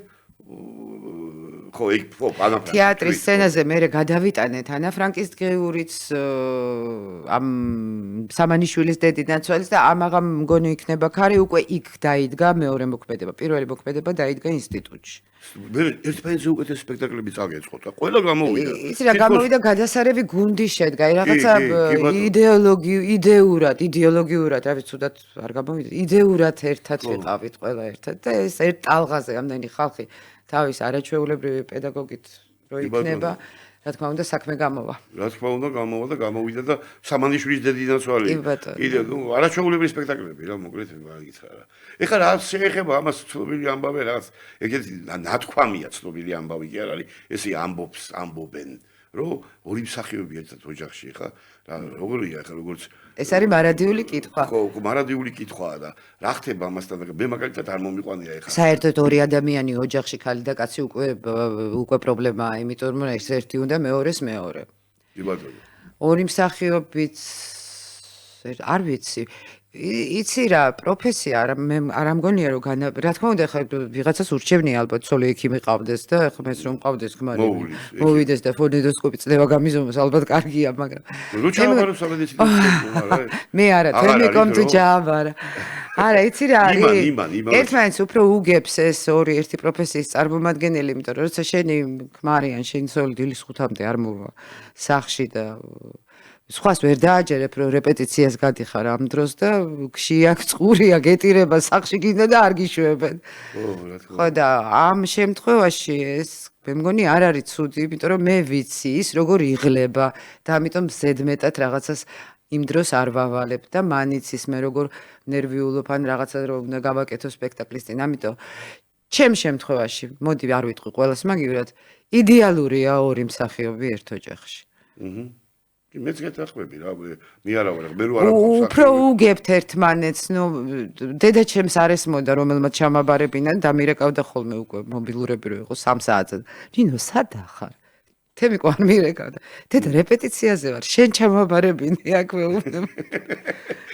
ხო, იქ ანა ფრანკის თეატრის სცენაზე მე გადავიტანეთ ანა ფრანკის დღეურიც ამ სამანიშვილის დედინაცვალის და ამაღამ მგონი იქნება ქარი უკვე იქ დაიდგა მეორე მოქმედება პირველი მოქმედება დაიდგა ინსტიტუტში მე ერთმანეთზე უკეთეს სპექტაკლები წაგეწყო და ყველა გამოვიდა ისი რა გამოვიდა გადასარევი გუნდი შედგა რაღაცა იდეოლოგიურად რა ვიცი უდათ არ გამოვიდა იდეურად ერთად ვიყავით ყველა ერთად და ეს ერთ ტალღაზე ამდენი ხალხი თავის არაჩვეულებრივი პედაგოგით რო იქნება, რა თქმა უნდა, საქმე გამოვა. რა თქმა უნდა, გამოვა და გამოვიდა და სამანიშვილის დედინაცვალი. კი ბატონო. კიდე არაჩვეულებრივი სპექტაკლები რა, მოკლედ მაგითხრა რა. ეხლა რა შეეხება ამას ცნობილი ამბავი რაღაც ეგეთი ნათქვამია ცნობილი ამბავი კი არ არის, ესე ამბობენ, რომ ორი მსახიობი ერთად ოჯახში ხა, რა როგორია ხა როგორც ეს არის მარადიული კითხვა. ხო, მარადიული კითხვაა და რა ხდება ამასთან და მე მაგალითად არ მომიყვანია ეხლა. საერთოდ ორი ადამიანი ოჯახში ხალი და კაცი უკვე პრობლემაა, იმიტომ რომ ეს ერთი უნდა მეორეს მეორე. კი ბატონო. ორი მსახიობიც არ ვიცი. იცი რა, პროფესია მე არ მგონია რომ რა თქმა უნდა ხა ვიღაცას ურჩევნია ალბათ ცოლი ექიმი ყავდეს და ხა მეც რომ ყავდეს ქმარი. მოვიდეს და ფონენდოსკოპი წდება გამიზომოს ალბათ კარგია, მაგრამ რო ჩავაბარო სამედიცინო მაგრამ მე არა, თემიკომ თუ ჩავაბარა. არა, იცი რა არის? ერთმანეთს უფრო უგებს ეს ორი ერთი პროფესიის წარმომადგენელი, იმიტომ რომ როცა შენი ქმარი ან შენი ცოლი დილის 5-მდე არ მოვა სახლში და სხვას ვერ დააჯერებ, რომ რეპეტიციას გადიხარ ამ დროს და გშია, წყურია, გეტირება სახლში გინდა და არ გიშვებენ. ხო და ამ შემთხვევაში ეს მე მგონი არ არის ცუდი, იმიტომ რომ მე ვიცი ის როგორ იღლება და ამიტომ ზედმეტად რაღაცას იმ დროს არ ვავალებ და მანიცის მე როგორ ნერვიულობ ან რაღაცა რომ უნდა გავაკეთო სპექტაკლის წინ. ამიტომ ჩემ შემთხვევაში, მოდი არ ვიტყვი ყველას მაგივრად, იდეალურია ორი მსახიობი ერთ ოჯახში. მეც გეთახმები რა, მე არა ვარ, მე რო არ აქვს. უფრო უგებთ ერთმანეთს, დედა ჩემს არ ესმოდა, რომელმაც ჩამაბარებინა და მირეკავდა ხოლმე უკვე მობილურები რო იყო 3 საათზე. ნინო, სადა ხარ? თემიკო არ მირეკავდა. დედა რეპეტიციაზე ვარ, შენ ჩამაბარებინე აქვე უნდა.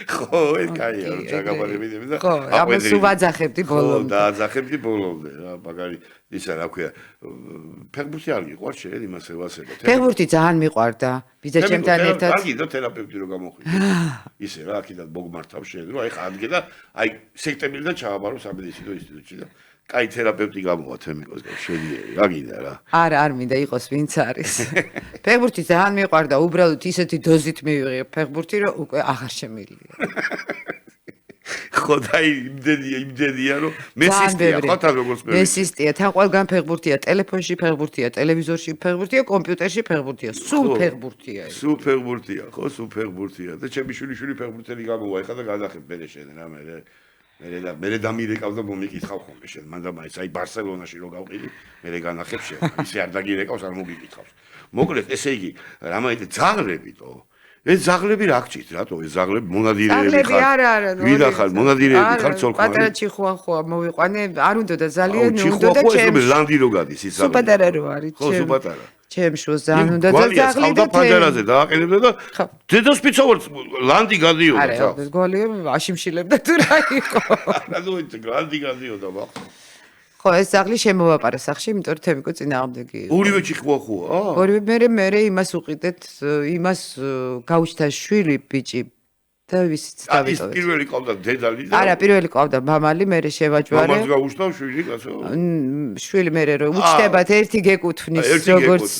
ხო, ეს კაია, რომ ჩაგაბარებინები და ხო, ამას უვაძახებდი ბოლომდე. ხო, დააძახებდი ბოლომდე რა, მაგარი ისა რა ქვია, ფეხბურთი არ გიყვარს შენ იმას ევასება. ფეხბურთი ძალიან მიყვარდა. ბიძა ჩემთან ერთად. კარგი და თერაპევტი რო გამოხვიდე. ისე რა, აქედან მოგმართავ შენ, რომ აი ხა ადგე და აი სექტემბრიდან ჩავაბარო სამედიცინო ინსტიტუტში და კაი თერაპევტი გამოვა თემიკოს გა შელიერი, რა გინდა რა. არა, არ მინდა იყოს ვინც არის. ფეხბურთი ძალიან მიყვარდა, უბრალოდ ისეთი დოზით მივიღე ფეხბურთი, რომ უკვე აღარ შემიძლია. ხო და იმდენია რომ მესისტია ხო თან როგორც მე მესისტია თან ყველგან ფეხბურთია ტელეფონში ფეხბურთია ტელევიზორში ფეხბურთია კომპიუტერში ფეხბურთია სულ ფეხბურთია სულ ფეხბურთია ხო სულ ფეხბურთია და ჩემი შვილი ფეხბურთელი გამოვა ეხლა და გადახებ მე შენ რა მე დამირეკავ და მომიკითხავ ხოლმე შენ მანდა მაინც აი ბარსელონაში რო გავყიდი მე განახებ შენ ისე არ დაგირეკავს არ მოგიკითხავს მოკლედ ესე იგი რამაინდა ძაღლებითო ეს ზაღლები რა გჭირთ რატო ეს ზაღლები მონადირეები ხარ არა ვიდა ხარ მონადირეები ხარ ცოლ ხარ პატარა ჩიხუახუა მოვიყვანე არ უნდა და ძალიან უნდა და ჩემ ლანდი რო გადის ის ზაღლები სუპატარა რო არის ხო სუპატარა ჩემ შუას ძალიან უნდა და ზაღლი და ფანჯარაზე დააყენებდა და დედას პიცავარ ლანდი გადიოდა არა ეს გოლია აშიმშილებდა თუ რა იყო არა ნუ ლანდი გადიოდა ბახ ხო ეს ზაღლი შემოვაპარა სახში იმიტომ რომ თემიკო წინააღმდეგი ორივე ჩიხუახუა ორივე მე იმას უყიდეთ იმას გაუჩთა შვილი ბიჭი და ვისიც დავიტოვეთ. ის პირველი ყავდა დედალი და არა, პირველი ყავდა მამალი, მე შევაჯვარე. მამას გაუჩნდა შვილი, კაცო. შვილი მე რო უჩნდებათ ერთი გეკუთვნის როგორც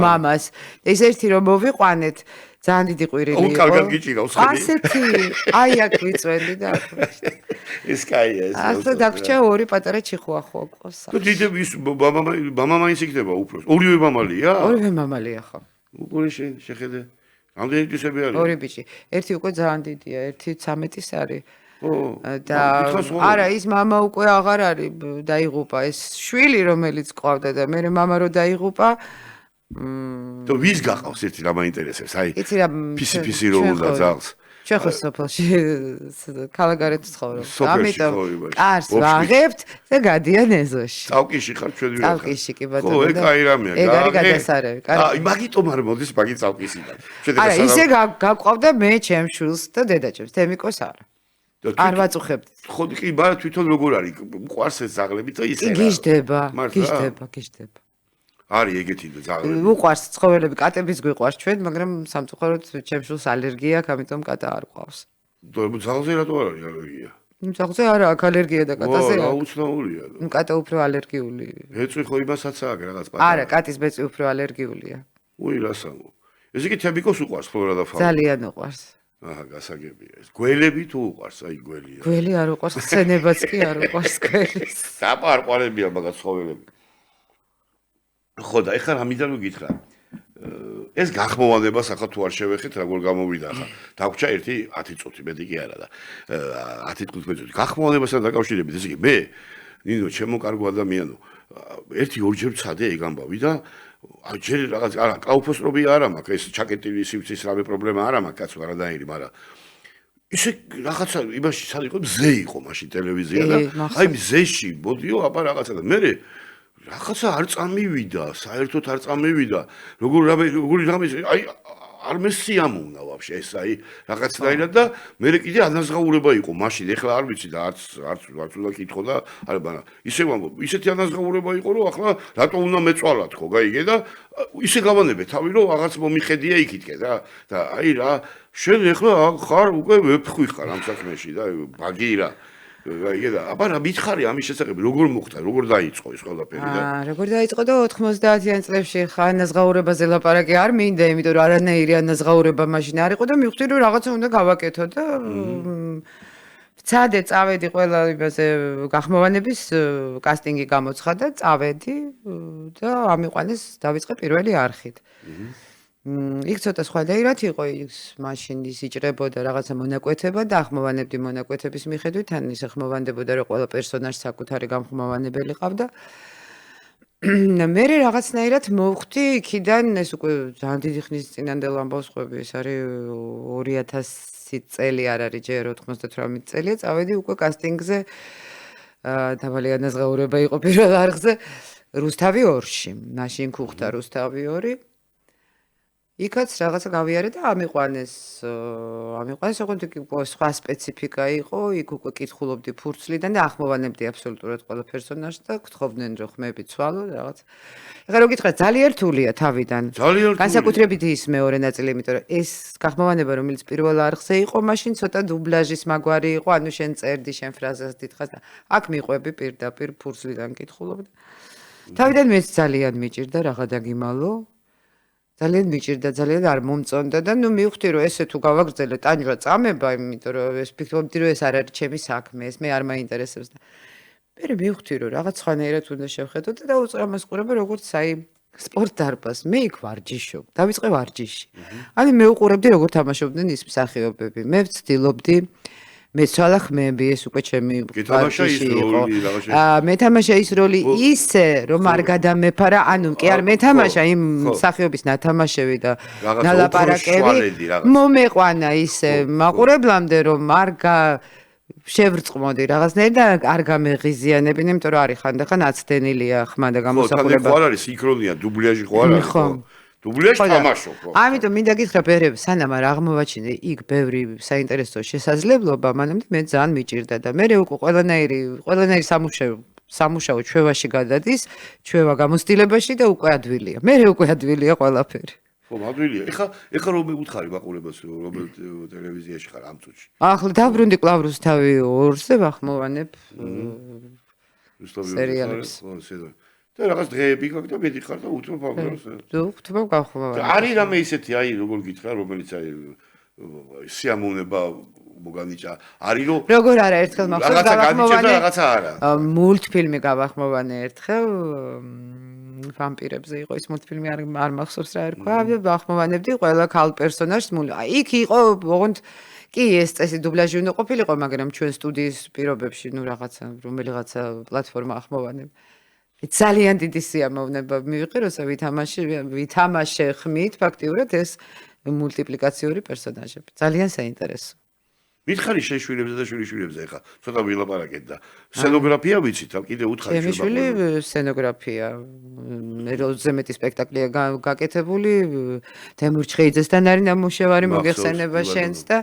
მამას. ეს ერთი რომ მოვიყვანეთ, ძალიან დიდი ყვირილი იყო. კარგად გიჭირავს ხელი. ასეთი, აი აქ ვიწვენდი და აქ. ეს კაია ეს. ახლა დაგჭა ორი პატარა ჩიხუახუა ყავს. თუ დიდები ის მამა მაინც იქნება უფროს. ორივე მამალია? ორივე მამალია ხო. უყურე შეხედე. ამდენი ტისები არის? ორი ბიჭი. ერთი უკვე ძალიან დიდია, ერთი 13-ის არის. ო. და არა, ის მამა უკვე აღარ არის, დაიღუპა. ეს შვილი რომელიც ყავდა და მე მამა რო დაიღუპა. და ვის გყავს ერთი რა მაინტერესებს? აი. იცი რა ფისი რო უნდა ძაღლს. ჩვენ ხო სოფელში ქალაქგარეთ ცხოვრობ. ამიტომ კარს ვაღებთ და გადიან ეზოში. წავკიში ხარ ჩვენ ვიღაც. წავკიში კი ბატონო. ხო, ეგ აი რამეა. ეგ არის გადასარევი. აი, მაგიტომ არ მოდის მაგი წავკისიდან. არა, ისე გაყავდა მე ჩემ შვილს და დედაჩემს, თემიკოს არა. არ ვაწუხებთ. ხო, კი, მაგრამ თვითონ როგორ არის? მყავს ეს ზაღლები და ისე რა. გიждდება. არის ეგეთი ზაღლები. უყვარს ცხოველები, კატებიც გვიყვარს ჩვენ, მაგრამ სამწუხაროდ ჩემს შვილს ალერგია აქვს, ამიტომ კატა არ ყავს. ზაღლზე რატო არ არის ალერგია? ზაღლზე არა აქვს ალერგია და კატაზე. რა უცნაურია. კატა უფრო ალერგიული. ეწვი ხო იმასაც აქვს რაღაც პატარა. არა, კატის ბეწვი უფრო ალერგიულია. უი რასამო. ეს იგი თემიკოს უყვარს ფლორა და ფაუნა. ძალიან უყვარს. აჰა, გასაგებია. გველები თუ უყარს, აი გველია. გველი არ უყვარს, ხსენებაც კი არ უყვარს გველის. საპარყვალებია მაგას ცხოველები. ხო და ეხლა რამიდან ვიგითხრა? ეს გახმოვანება ახლა თუ არ შევეხეთ, როგორ გამოვიდა ახლა. დაგვრჩა ერთი 10 წუთი, მეტი კი არა და 10-15 წუთი. გახმოვანებასთან დაკავშირებით, ესე იგი მე ნინო, ჩემო კარგო ადამიანო, ერთი-ორჯერ ვცადე ეგ ამბავი და აი ჯერ რაღაც არა, კაუფოსტრობი არა მაქვს, ეს ჩაკეტილი სივრცის რამე პრობლემა არა მაქვს, კაცო არადაირი, მაგრამ ისე რაღაცა იმაში სად იყო, მზე იყო მაშინ ტელევიზია და აი მზეში მოდიო, აბა რაღაცა და მე რაღაცა არ წამივიდა, საერთოდ არ წამივიდა. როგორი რამე აი არ მესიამოვნა ვაფშე ეს აი რაღაცნაირად და მე კიდე ანაზღაურება იყო მაშინ, ეხლა არ ვიცი და არც უნდა კითხო და არა მაგრამ ისე ვამბობ, ისეთი ანაზღაურება იყო რომ ახლა რატო უნდა მეწვალა თქო, გაიგე და ისე გავანებე თავი რომ რაღაც მომიხედია იქითკენ და აი რა შენ ეხლა ხარ უკვე ვეფხვი ხარ ამ საქმეში და ბაგი რა გაიგე და აბა რა მითხარი ამის შესახებ როგორ მოხდა როგორ დაიწყო ეს ყველაფერი და როგორ დაიწყო და 90-იან წლებში ხა ანაზღაურებაზე ლაპარაკი არ მინდა, იმიტომ რომ არანაირი ანაზღაურება მაშინ არ იყო და მივხვდი რომ რაღაცა უნდა გავაკეთო და ვცადე, წავედი ყველა იმაზე გახმოვანების კასტინგი გამოცხადა, წავედი და ამიყვანეს დავიწყე პირველი არხით. იქ ცოტა სხვადასხვაირად იყო, ის მაშინ ის იჭრებოდა რაღაცა მონაკვეთება და ახმოვანებდი მონაკვეთების მიხედვით, ან ისე ხმოვანდებოდა რომ ყველა პერსონაჟს საკუთარი გამხმოვანებელი ყავდა. მე რაღაცნაირად მოვხვდი იქიდან, ეს უკვე ძალიან დიდი ხნის წინანდელ ამბავს ყვები, ეს არის 2000 წელი არ არის, ჯერ 98 წელია, წავედი უკვე კასტინგზე. დაბალი ანაზღაურება იყო პირველ არხზე რუსთავი 2-ში. მაშინ ქუხდა რუსთავი 2. იქაც რაღაცა გავიარე და ამიყვანეს ოღონდ სხვა სპეციფიკა იყო, იქ უკვე კითხულობდი ფურცლიდან და ახმოვანებდი აბსოლუტურად ყველა პერსონაჟს და გთხოვდნენ რომ ხმები ცვალო რაღაც. ეხლა რო გითხრათ ძალიან რთულია თავიდან. განსაკუთრებით ის მეორე ნაწილი, იმიტომ რომ ეს გახმოვანება რომელიც პირველ არხზე იყო, მაშინ ცოტა დუბლაჟის მაგვარი იყო, ანუ შენ წერდი, შენ ფრაზას დიდხას და აქ მიყვები პირდაპირ ფურცლიდან კითხულობდი. თავიდან მეც ძალიან მიჭირდა რაღა დაგიმალო. ძალიან მიჭირდა, ძალიან არ მომწონდა და ნუ მივხვდი რომ ესე თუ გავაგრძელე ტანჯვა წამება, იმიტომ რომ ეს ფიქრობდი რომ ეს არ არის ჩემი საქმე, ეს მე არ მაინტერესებს და მე მივხვდი რომ რაღაც სხვანაირად უნდა შევხედო და დაუწყრამასყურებე როგორც აი სპორტ დარბაზს, მე იქ ვარჯიშობ, დავიწყე ვარჯიში. ანუ მე უყურებდი როგორ თამაშობდნენ ის მსახიობები. მე ვცდილობდი მეცვალა ხმები, ეს უკვე ჩემი ვარჯიში იყო. მეთამაშა ის როლი ისე, რომ არ გადამეფარა, ანუ კი არ მეთამაშა იმ მსახიობის ნათამაშები და ნალაპარაკები. მომეყვანა ისე მაყურებლამდე, რომ არ შევრწყმოდი რაღაცნაირად და არ გამეღიზიანებინე, იმიტომ რომ არის ხანდახან აცდენილია ხმა და გამოსახულება. ხო, არის სინქრონია, დუბლიაჟი ხო არ არის? ხო. დუბლიაჟი თამაშობ. ამიტომ მინდა გითხრა ბერებ, სანამ არ აღმოვაჩინე იქ ბევრი საინტერესო შესაძლებლობა, მანამდე მე ძალიან მიჭირდა და მე უკვე ყველანაირი სამუშაო ჩვევაში გადადის, ჩვევა გამოცდილებაში და უკვე ადვილია. მე უკვე ადვილია ყველაფერი. ხო, ადვილია. ეხლა რომ მეკითხარი მაყურებელს, რომელ ტელევიზიაში ხარ ამ წუთში? ახლა დაბრუნდი კლავ რუსთავი 2-ზე ვახმოვანებ სერიალებს. და რაღაც დღეები გაქვს და მედიხარ და უთმობ ამბავს. უთმობ გახმოვანებ. არის რამე ისეთი, აი როგორ გითხრა, რომელიც აი სიამოვნება მოგანიჭა. არის რომ როგორ არა ერთხელ მახსოვს გავახმოვანე. რაღაცა არა. მულტფილმი გავახმოვანე ერთხელ. ვამპირებზე იყო ის მულტფილმი, არ მახსოვს რა ერქვა. ვახმოვანებდი ყველა ქალ პერსონაჟს. იქ იყო ოღონდ კი ეს წესი დუბლაჟი უნდა ყოფილიყო, მაგრამ ჩვენ სტუდიის პირობებში ნუ რაღაცა რომელიღაცა პლატფორმა ახმოვანებ. ძალიან დიდი სიამოვნება მივიღე, როცა ვითამაშე ხმით ფაქტიურად ეს მულტიპლიკაციური პერსონაჟები. ძალიან საინტერესო. მითხარი შეშვილებზე და შვილიშვილებზე ახლა ცოტა ვილაპარაკეთ და სცენოგრაფია ვიცით, კიდე უთხარი ჩემი შვილი სცენოგრაფია. როზე მეტი სპექტაკლია გაკეთებული, თემურ ჩხეიძესთან არის ნამუშევარი მოგეხსენება შენს და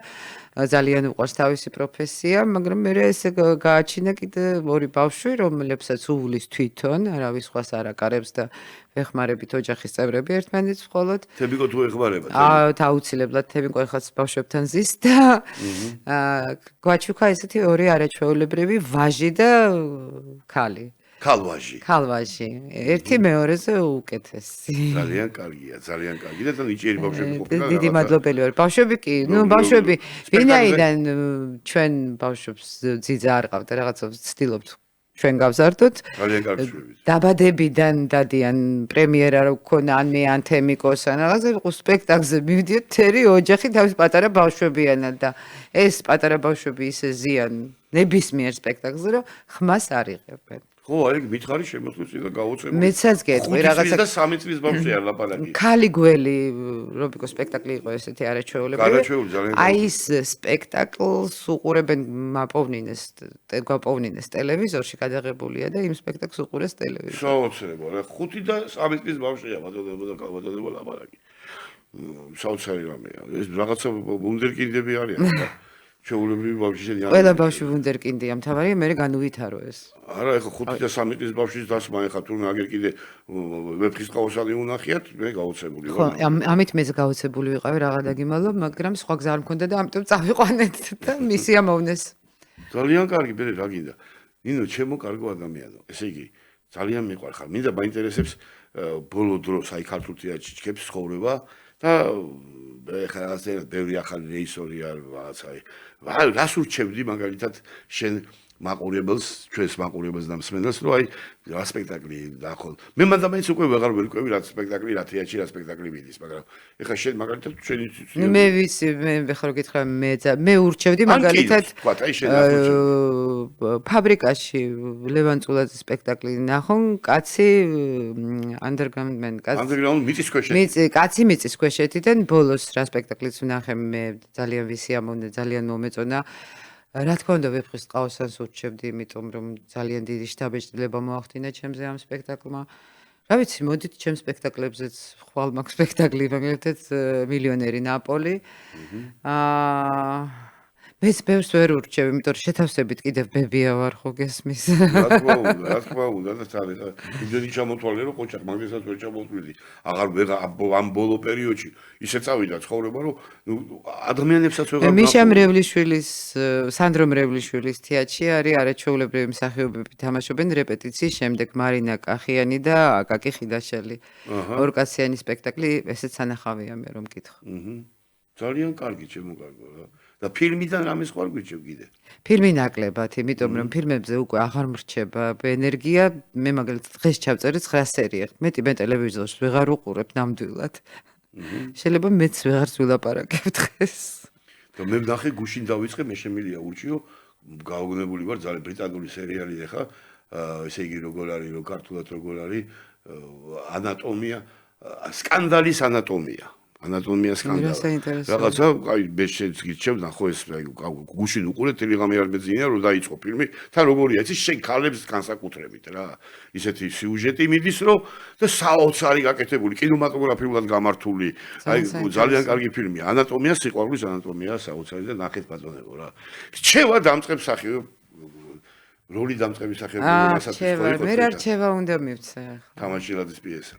ძალიან უყვარს თავისი პროფესია, მაგრამ მე ესე გააჩინა კიდე ორი ბავშვი, რომლებსაც უვლის თვითონ, არავის სხვას არ აკარებს და ვეხმარებით ოჯახის წევრები ერთმანეთს მხოლოდ. თებიკო თუ ეხმარებათ? აუცილებლად თებიკო ეხაც ბავშვებთან ზის და გვაჩუქა ესეთი ორი არაჩვეულებრივი ვაჟი და ქალი. ქალვაჟი. ქალვაჟი. ერთი მეორეზე უკეთესი. ძალიან კარგია, ძალიან კარგი და ნიჭიერი ბავშვები ყოფილა. დიდი მადლობელი ვარ. ბავშვები კი, ბავშვები ვინაიდან ჩვენ ბავშვებს ძიძა არ ყავდა, რაღაცა ვცდილობთ ჩვენ გავზარდოთ. ძალიან კარგი შვები. დაბადებიდან დადიან პრემიერა რო გქონა ან მე ან თემიკოს ან რაღაცა იყო სპექტაკლზე მივიდიოთ თერი ოჯახი თავის პატარა ბავშვებიანად და ეს პატარა ბავშვები ისე ზიან ნებისმიერ სპექტაკლზე რომ ხმას არ იღებენ. ხო, აი მითხარი შემოსვლისი და გაოცებული. მეცაც გეტყვი რაღაცა და 3 წლის ბავშვი არ ლაპარაკი. ქალი გველი რობიკო სპექტაკლი იყო ესეთი არაჩვეულებული. არაჩვეული ძალიან აი ეს სპექტაკლს უყურებენ გვაპოვნინეს ტელევიზორში გადაღებულია და იმ სპექტაკლს უყურეს ტელევიზორში. საოცრებო, რა 5 და 3 წლის ბავშვია ბატონებო და კალბატონებო ლაპარაკი. საოცარი რამეა. ეს რაღაცა ვუნდერკინდები არიან და ჩვეულებრივი ბავშვი შენი არ. ყველა ბავშვი ვუნდერკინდია, მთავარია მე განუვითარო ეს. არა, ეხა 5 და 3 წლის ბავშვის დასმა ეხა თუ აგერ კიდე ვეფხის ყავოსანი უნახიათ, მე გაოცებული ხო, ამით მეც გაოცებული ვიყავი რაღა დაგიმალო, მაგრამ სხვა გზა არ მქონდა და ამიტომ წავიყვანეთ და მისი ამოვნეს. ძალიან კარგი, ბერე რა გინდა. ნინო, ჩემო კარგო ადამიანო. ესე იგი, ძალიან მიყვარხარ. მინდა მაინტერესებს ბოლო დროს აი ქართულ თეატრში ჩქებს ცხოვრება და ეხლა ასე ბევრი ახალი რეჟისორი არ რაღაცა. რას ურჩევდი მაგალითად შენ მაყურებელს, ჩვენს მაყურებელს და მსმენელს, რომ აი რა სპექტაკლი დახო. მე მანდამაინც უკვე ვეღარ ვერკვევი რა სპექტაკლი, რა თეატრში რა სპექტაკლი მიდის, მაგრამ ეხლა შენ მაგალითად ჩვენი მე ვიცი, მე ხარ გითხრა მე ურჩევდი მაგალითად ფაბრიკაში ლევან წულაძის სპექტაკლი ნახონ, კაცი underground კაცი. Underground მიწის ქვეშეთი. კაცი მიწის ქვეშეთიდან ბოლოს რა სპექტაკლიც ვნახე, მე ძალიან ვისიამოვნე, ძალიან მომეწონა. რა თქმა უნდა ვეფხის ყავოსანს ურჩევდი, იმიტომ რომ ძალიან დიდი შთაბეჭდილება მოახდინა ჩემზე ამ სპექტაკლმა. რა ვიცი, მოდით ჩემ სპექტაკლებზეც ხვალ მაქვს სპექტაკლი, მაგალითად მილიონერი ნაპოლი. მეც ბევრს ვერ ურჩევ, იმიტომ რომ შეთავსებით კიდევ ბებია ვარ ხო გესმის. რა თქმა უნდა და თან იმდენი ჩამოთვალე რომ ყოჩა მაგასაც ვერ ჩამოთვლიდი. აღარ ამ ბოლო პერიოდში ისე წავიდა ცხოვრება რომ ადამიანებსაც ვეღარ მიშა მრევლიშვილის, სანდრო მრევლიშვილის თეატრში არის არაჩვეულებრივი მსახიობები თამაშობენ რეპეტიციის შემდეგ მარინა კახიანი და აკაკი ხიდაშელი. ორკაციანი სპექტაკლი, ესეც სანახავია მე რომ მკითხო. ძალიან კარგი ჩემო კარგო რა. და ფილმიდან რამის ხარ გვიჩევ კიდე? ფილმი ნაკლებად, იმიტომ რომ ფილმებზე უკვე აღარ მრჩება ენერგია, მე მაგალითად დღეს ჩავწერე 9 სერია. მეტი მე ტელევიზორს ვეღარ უყურებ ნამდვილად. შეიძლება მეც ვეღარც ვილაპარაკებ დღეს. და მე ვნახე გუშინ დავიწყე, მე შემილია ურჩიო, გაუგნებული ვარ ძალიან ბრიტანული სერიალი ეხა, ესე იგი როგორ არის, რო ქართულად როგორ არის, ანატომია, სკანდალის ანატომია. ანატომია სკანდალი. რაღაცა, აი, მე შეგვიჩევ ნახო ეს გუშინ უყურე ტელეგრამი არ მეძინა რომ დაიწყო ფილმი, თან როგორია, იცი შენ ქალებს განსაკუთრებით რა. ისეთი სიუჟეტი მიდის რომ და საოცარი გაკეთებული, კინემატოგრაფიულად გამართული. აი, ძალიან კარგი ფილმია. ანატომია, სიყვარულის ანატომია, საოცარი და ნახეთ ბატონებო რა. რჩევა დამწყებ სახიობ როლი დამწყების სახიობ რასაც ხო. მე რა რჩევა უნდა მივცე ახლა. თამაშილაძის პიესა.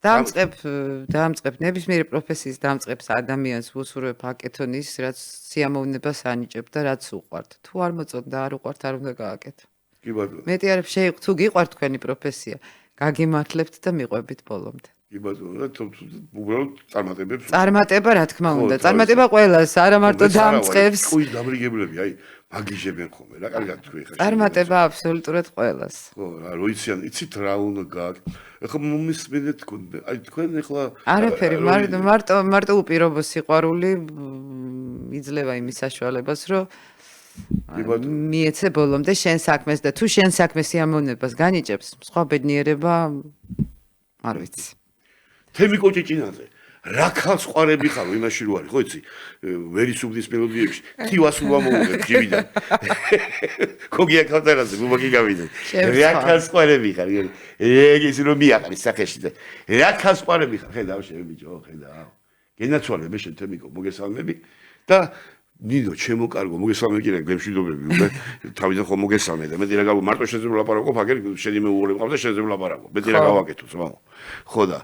დამწყებ ნებისმიერი პროფესიის დამწყებს ადამიანს უსურვებ აკეთონ ის, რაც სიამოვნებას ანიჭებ და რაც უყვართ. თუ არ მოწონდა, არ უყვართ, არ უნდა გააკეთო. კი ბატონო. მეტი არ თუ გიყვართ თქვენი პროფესია, გაგიმართლებთ და მიყვებით ბოლომდე. კი ბატონო, და უბრალოდ წარმატებებს. წარმატება რა თქმა უნდა, წარმატება ყველას, არა მარტო დამწყებს. კუის დამრიგებლები, აი, მაგიჟებენ ხოლმე, რა კარგად თქვი ხა. წარმატება აბსოლუტურად ყველას. ხო, რა როიციან, იცით რა უნდა გააკეთო. ეხლა მომისმენთ თქვენ, აი თქვენ ეხლა არაფერი, მარტო უპირობო სიყვარული იძლევა იმის საშუალებას, რომ მიეცე ბოლომდე შენ საქმეს და თუ შენ საქმეს სიამოვნებას განიჭებს, სხვა ბედნიერება არ ვიცი. თემიკო ჭიჭინაძე, რა ქალს ყვარები ხარ, იმაში რო არის, ხო იცი? ვერისუბნის მელოდიებში, თივას უამოუღებ ჯიბიდან. ქოგია ქავტერაზე, გუბაკი გავიდე. რა ქალს ყვარები ხარ, ეგ ის რომ მიაყრის სახეში და რა ქალს ყვარები ხარ, ხედავ შენ ბიჭო, ხედავ. გენაცვალე მე შენ თემიკო, მოგესალმები და ნინო, ჩემო კარგო, მოგესალმები კიდე გემშვიდობები, უკვე თავიდან ხომ მოგესალმე და მეტი რა გავ მარტო შენზე ვლაპარაკობ, აგერ შენი მეუღლე მყავს და შენზე ვლაპარაკობ. მეტი რა გავაკეთო, ძმაო. ხო და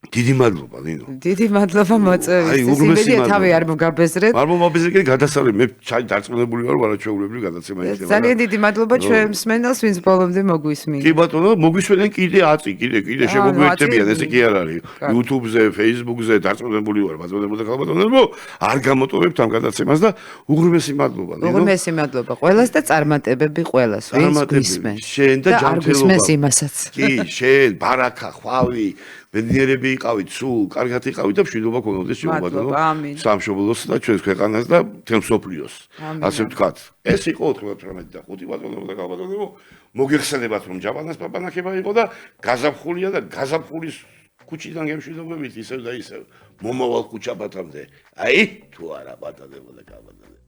დიდი მადლობა ნინო. დიდი მადლობა მოწვევისთვის. იმედია თავი არ მოგაბეზრეთ. არ მომაბეზრეთ, გადასწავლე მე დარწმუნებული ვარ, არაჩვეულებრივი გადაცემა იქნება. ძალიან დიდი მადლობა ჩვენ მსმენელს, ვინც ბოლომდე მოგვისმინა. კი ბატონო, მოგვისმენენ კიდე 10, კიდე შემოგვიერთებიან, ესე კი არ არის. YouTube-ზე, Facebook-ზე დარწმუნებული ვარ, ბატონებო და ქალბატონებო, არ გამოტოვებთ ამ გადაცემას და უღრმესი მადლობა ნინო. უღრმესი მადლობა ყველას და წარმატებები ყველას, ვინც გვისმენს. შენ და ჯანმრთელობა. არ გვისმენს იმასაც. კი, შენ, ბარაკა, ხვავი, ბედნიერები იყავით, სულ კარგად იყავით და მშვიდობა გქონოდეთ ჩვენ ბატონო. სამშობლოს და ჩვენს ქვეყანას და მთელ მსოფლიოს. ასე ვთქვათ. ეს იყო 95 და 5 ბატონებო და ქალბატონებო. მოგეხსენებათ რომ ჯაბანას პაპანახება იყო და გაზაფხულია და გაზაფხულის ქუჩიდან გემშვიდობებით ისევ და ისევ მომავალ ქუჩაბათამდე. აი, თუ არა ბატონებო და ქალბატონებო.